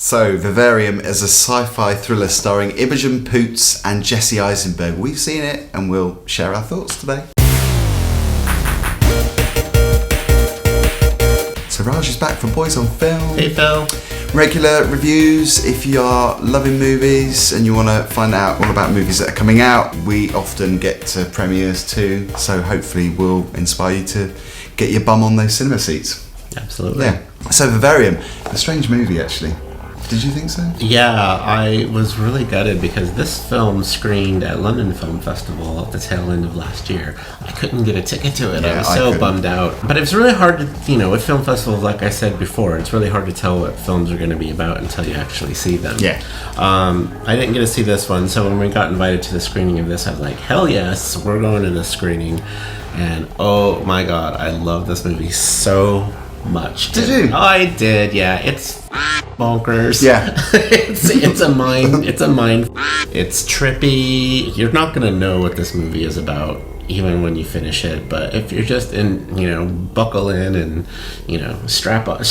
So, Vivarium is a sci-fi thriller starring Imogen, Poots and Jesse Eisenberg. We've seen it and we'll share our thoughts today. So Raj is back for Boys on Film. Hey Phil. Regular reviews. If you are loving movies and you want to find out all about movies that are coming out, we often get to premieres too. So hopefully we'll inspire you to get your bum on those cinema seats. Absolutely. Yeah. So Vivarium, a strange movie actually. Did you think so? Yeah, I was really gutted because this film screened at London Film Festival at the tail end of last year. I couldn't get a ticket to it. Yeah, I was so bummed out. But it's really hard to, with film festivals, like I said before, it's really hard to tell what films are going to be about until you actually see them. Yeah. I didn't get to see this one, so when we got invited to the screening of this, I was like, hell yes, we're going to this screening. And oh my god, I love this movie so much. Did you? I did, yeah. It's bonkers. Yeah. it's a mind. It's trippy. You're not gonna know what this movie is about even when you finish it. But if you're just buckle in and strap on the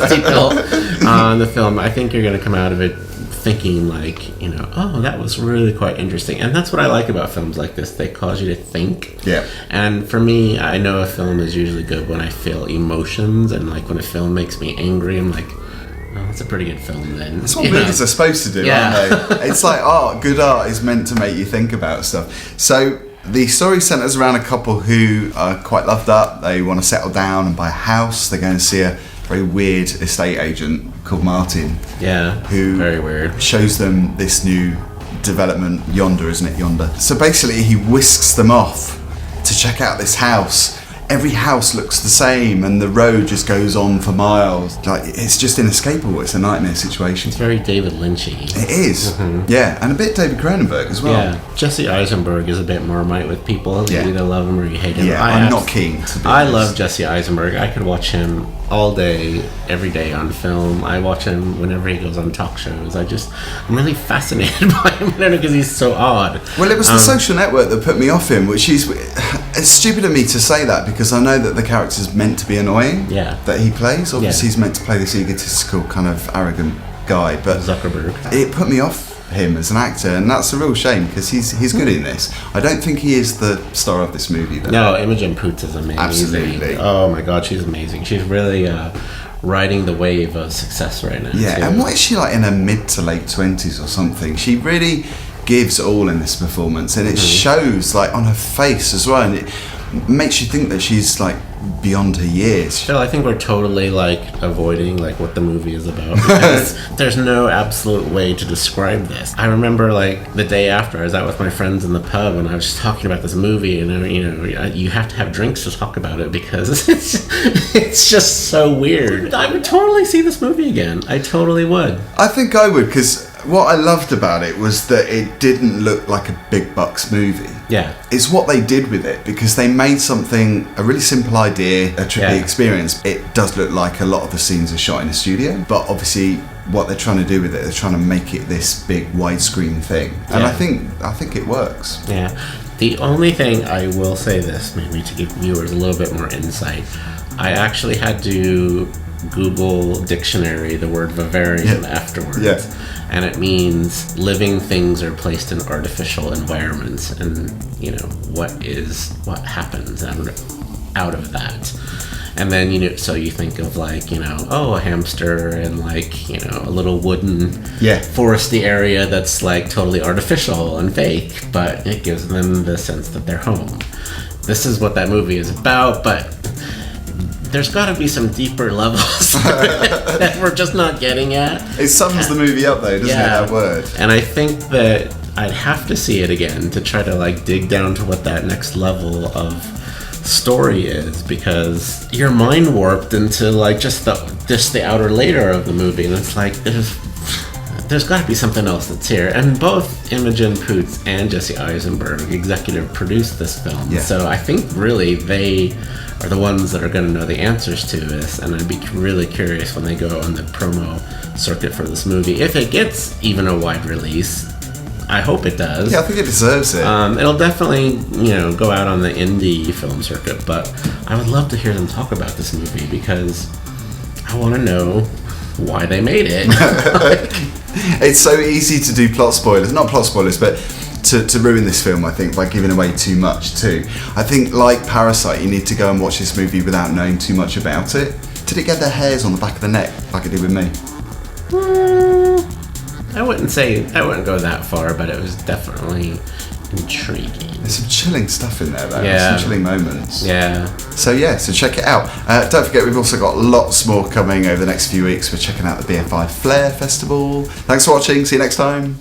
seatbelt on the film, I think you're gonna come out of it thinking oh, that was really quite interesting. And that's what I like about films like this. They cause you to think. Yeah. And for me, I know a film is usually good when I feel emotions, and when a film makes me angry, I'm like, oh, it's a pretty good film then. That's what movies are supposed to do, aren't they? It's like art. Good art is meant to make you think about stuff. So the story centers around a couple who are quite loved up. They want to settle down and buy a house. They're going to see a very weird estate agent called Martin. Yeah, who very weird. Shows them this new development yonder, isn't it? Yonder. So basically he whisks them off to check out this house. Every house looks the same and the road just goes on for miles. It's just inescapable. It's a nightmare situation. It's very David Lynchy. It is. Mm-hmm. Yeah, and a bit David Cronenberg as well. Yeah, Jesse Eisenberg is a bit Marmite with people. You either love him or you hate him. Yeah, I'm not keen to be honest. love Jesse Eisenberg. I could watch him all day, every day on film. I watch him whenever he goes on talk shows. I'm really fascinated by him because he's so odd. Well, it was The Social Network that put me off him, which is... It's stupid of me to say that because I know that the character's meant to be annoying. Yeah. That he plays. Obviously, he's meant to play this egotistical, kind of arrogant guy. But Zuckerberg. It put me off him as an actor, and that's a real shame because he's good in this. I don't think he is the star of this movie, though. No, Imogen Poots is amazing. Absolutely. Oh my god, she's amazing. She's really riding the wave of success right now. Yeah, too. and what is she like in her mid to late 20s or something? She really gives all in this performance, and it shows on her face as well, and it makes you think that she's beyond her years. Phil, I think we're totally avoiding what the movie is about because there's no absolute way to describe this. I remember the day after I was out with my friends in the pub and I was just talking about this movie, and you have to have drinks to talk about it because it's just so weird. I would totally see this movie again. I totally would. I think I would, because what I loved about it was that it didn't look like a big bucks movie. Yeah. It's what they did with it, because they made a really simple idea, a trippy experience. It does look like a lot of the scenes are shot in a studio, but obviously what they're trying to do with it, they're trying to make it this big widescreen thing. And I think it works. Yeah. The only thing I will say this, maybe to give viewers a little bit more insight, I actually had to Google dictionary the word Vivarium afterwards. Yeah. And it means living things are placed in artificial environments, and what happens out of that. And then so you think of a hamster and a little wooden foresty area that's totally artificial and fake, but it gives them the sense that they're home. This is what that movie is about, but there's got to be some deeper levels that we're just not getting at. It sums the movie up, though, doesn't it, that word? And I think that I'd have to see it again to try to dig down to what that next level of story is, because you're mind warped into just the outer layer of the movie, and it's there's got to be something else that's here. And both Imogen Poots and Jesse Eisenberg executive produced this film, so I think really they are the ones that are going to know the answers to this, and I'd be really curious when they go on the promo circuit for this movie, if it gets even a wide release. I hope it does. Yeah, I think it deserves it. It'll definitely, go out on the indie film circuit, but I would love to hear them talk about this movie because I want to know why they made it. It's so easy to do plot spoilers, not plot spoilers, but to ruin this film, I think, by giving away too much too. I think, like Parasite, you need to go and watch this movie without knowing too much about it. Did it get their hairs on the back of the neck like it did with me? I wouldn't go that far, but it was definitely intriguing. There's some chilling stuff in there, though. Yeah. Some chilling moments. Yeah. So check it out. Don't forget, we've also got lots more coming over the next few weeks. We're checking out the BFI Flair Festival. Thanks for watching. See you next time.